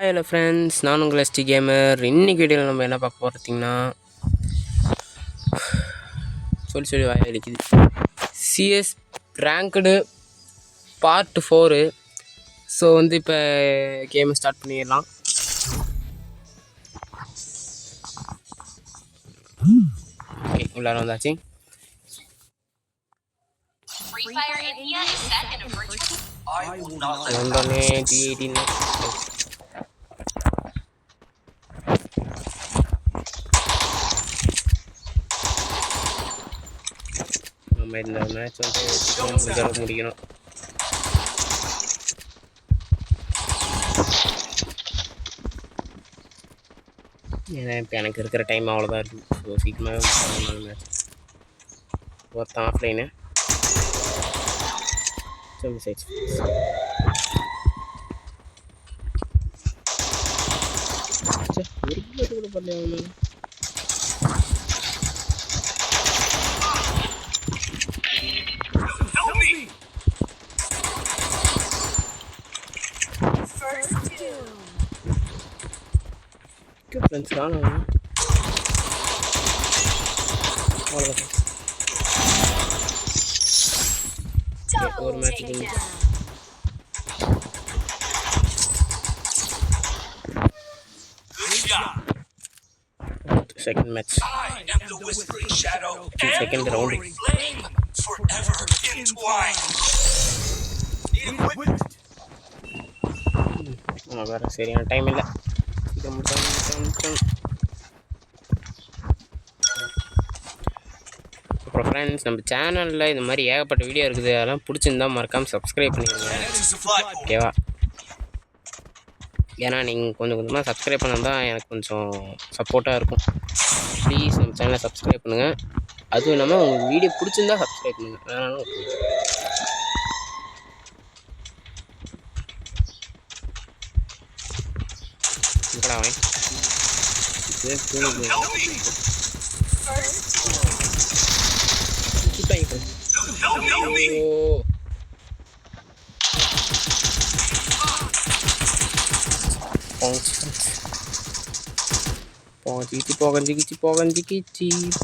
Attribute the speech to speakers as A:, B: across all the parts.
A: Hello friends, நான் உங்கள் ST gamer. இன்னைக்கு வீடியோவில் நம்ம என்ன பார்க்க போகிறோம் சொல்லி வாய அடிக்குது. CS ranked part 4. ஸோ இப்போ கேமை ஸ்டார்ட் பண்ணிடலாம். ஓகே, உள்ளார வந்தாச்சு. நம்ம இந்த மேட்ச் முடிக்கணும். ஏன்னா இப்போ எனக்கு இருக்கிற டைம் அவ்வளோதான் இருக்குது. ஸோ சீக்கிரமாகவே மேட்ச் ஒருத்தன் ஆஃப்லைனு மிஸ் ஆயிடுச்சு. ஒரு புல்லட் கூட பண்ணல. ஃப்ரெண்ட்ஸ் காணும் ஒரு match second match. Second round. வேறு சரியான டைம் இல்லை. அப்புறம் ஃப்ரெண்ட்ஸ், நம்ம சேனலில் இந்த மாதிரி ஏகப்பட்ட வீடியோ இருக்குது. அதெல்லாம் பிடிச்சிருந்தா மறக்காமல் சப்ஸ்கிரைப் பண்ணிடுங்க, ஓகேவா? ஏன்னா நீங்கள் கொஞ்சம் கொஞ்சமாக சப்ஸ்கிரைப் பண்ணால் தான் எனக்கு கொஞ்சம் சப்போர்ட்டாக இருக்கும். ப்ளீஸ் நம்ம சேனலை சப்ஸ்கிரைப் பண்ணுங்கள். அதுவும் இல்லாமல் உங்களுக்கு வீடியோ பிடிச்சிருந்தா சப்ஸ்கிரைப் பண்ணுங்கள். வேணாலும்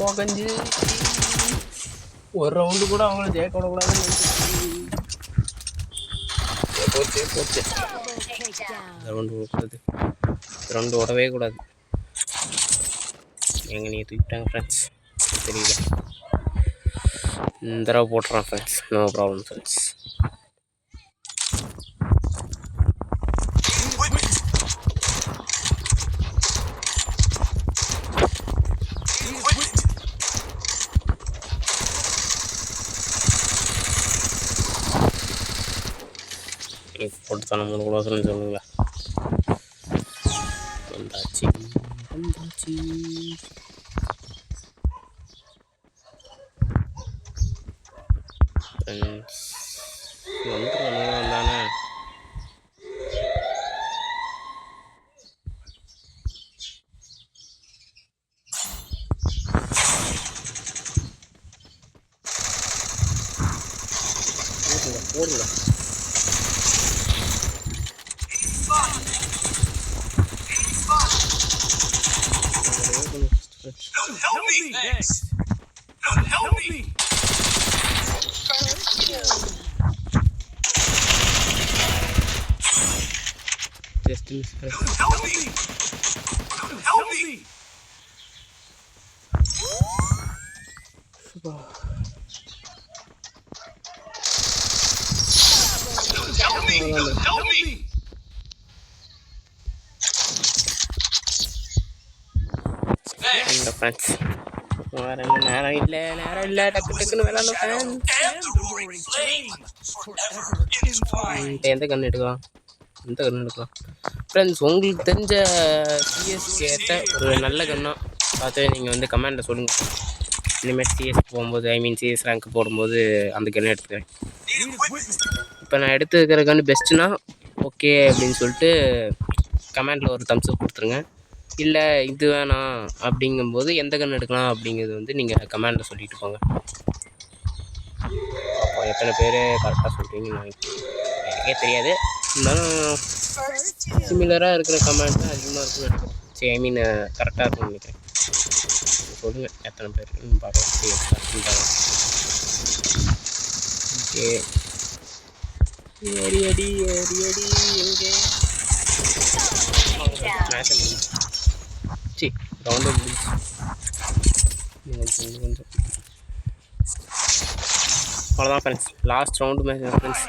A: போகஞ்சி ஒரு ரவுண்டு கூட அவங்கள ஜெயிக்க விடக்கூடாதுன்னு போச்சு. ரவுண்டு ஓடவே கூடாது. எங்க நீ தூக்கிட்டாங்க ஃப்ரெண்ட்ஸ், தெரியல. இந்த தடவை போட்டுறான் ஃப்ரெண்ட்ஸ், நோ ப்ராப்ளம் ஃப்ரெண்ட்ஸ். போட்டு தானே 3 கூட சொல்லுங்களா. வந்தாச்சு வந்தானே. போடுங்க Don't help me! Thanks! Don't help me! Just miss. Don't help me! Don't help me! Don't help me! Don't help me! Friends, வேறு என்ன நேரம் இல்லை டக்குன்னு விளாட்ணும் ஃப்ரெண்ட்ஸ். எந்த கன்று எடுக்கலாம் ஃப்ரெண்ட்ஸ்? உங்களுக்கு தெரிஞ்ச சிஎஸ்க்கு ஏற்ற ஒரு நல்ல கன்னா பார்த்து நீங்கள் கமெண்டில் சொல்லுங்கள். இனிமேல் சிஎஸ் போகும்போது, சிஎஸ் ரேங்க் போடும்போது அந்த கன்று எடுத்துக்கிறேன். இப்போ நான் எடுத்துக்கிற கன்று பெஸ்ட்டுன்னா ஓகே அப்படின்னு சொல்லிட்டு கமெண்டில் ஒரு தம்ஸ் அப் கொடுத்துருங்க. இல்லை இது வேணாம் அப்படிங்கும்போது எந்த கன்று எடுக்கலாம் அப்படிங்கிறது நீங்கள் கமெண்டில் சொல்லிட்டு போங்க. அப்போ எத்தனை பேர் கரெக்டாக சொல்கிறீங்கன்னு எனக்கே தெரியாது. இருந்தாலும் சிமிலராக இருக்கிற கமெண்ட் தான் அதிகமாக இருக்கும்னு நினைக்கிறேன். சரி, ஐ மீன் கரெக்டாக இருக்கும்னு நினைக்கிறேன். சொல்லுங்கள் எத்தனை பேர் பார்க்கலாம். ஓகே, ஏறி அடி எங்கே மேட்ச் முடிஞ்சு. சரி, ரவுண்டு முடிஞ்சு. கொஞ்சம் அவ்வளோதான் friends, last round match friends.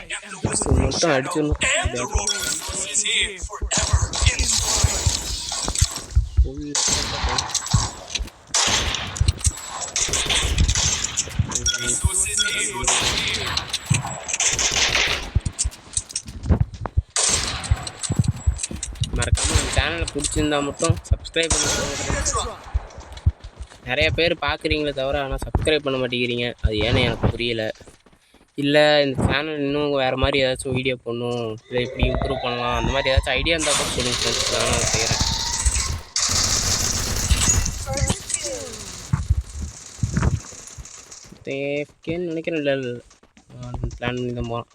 A: மட்டும் அடிச்சிடணும். மறக்காமல் நம்ம சேனலை பிடிச்சிருந்தா மட்டும் சப்ஸ்கிரைப் பண்ண. நிறைய பேர் பார்க்குறீங்களே தவிர ஆனால் சப்ஸ்கிரைப் பண்ண மாட்டேங்கிறீங்க. அது ஏன்னு எனக்கு புரியலை. இல்லை இந்த சேனல் இன்னும் வேறு மாதிரி ஏதாச்சும் வீடியோ போடணும், இல்லை இப்படி இம்ப்ரூவ் பண்ணலாம், அந்த மாதிரி ஏதாச்சும் ஐடியா இருந்தால் கூட சொல்லுங்கள் ஃப்ரெண்ட்ஸ், நானும் அதை செய்கிறேன். தேக்கேன்னு நினைக்கிறேன். இல்லை பிளான் பண்ணி தான் போகிறோம்.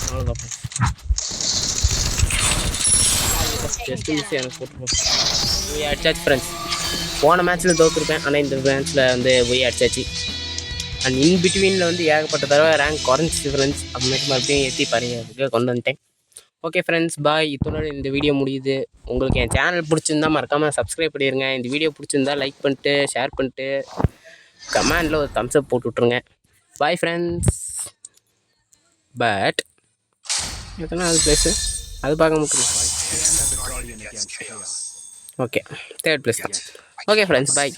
A: அவ்வளோதான் ஜஸ்ட் மிஸ் எனக்கு போய் அடிச்சாச்சு ஃப்ரெண்ட்ஸ். போன மேட்ச்சில் தோற்றுருப்பேன், ஆனால் இந்த மேட்ச்சில் வந்து போய் அடிச்சாச்சு. அண்ட் இன் பிட்வீனில் வந்து ஏகப்பட்ட தடவை ரேங்க் குறைஞ்சிச்சு ஃப்ரெண்ட்ஸ். அப்புறமேட்டு மறுபடியும் ஏற்றி பாருங்க கொண்டு வந்துட்டேன். ஓகே ஃப்ரெண்ட்ஸ், பாய். இத்தோட இந்த வீடியோ முடியுது. உங்களுக்கு என் சேனல் பிடிச்சிருந்தா மறக்காமல் சப்ஸ்கிரைப் பண்ணிடுங்க. இந்த வீடியோ பிடிச்சிருந்தா லைக் பண்ணிட்டு ஷேர் பண்ணிட்டு கமெண்டில் ஒரு தம்ஸ் அப் போட்டு விட்ருங்க. Bye friends. பட் எத்தனை அது பிளேஸு அது பார்க்க முடியும். ஓகே, தேர்ட் பிளேஸ் தான். ஓகே ஃப்ரெண்ட்ஸ், பாய்.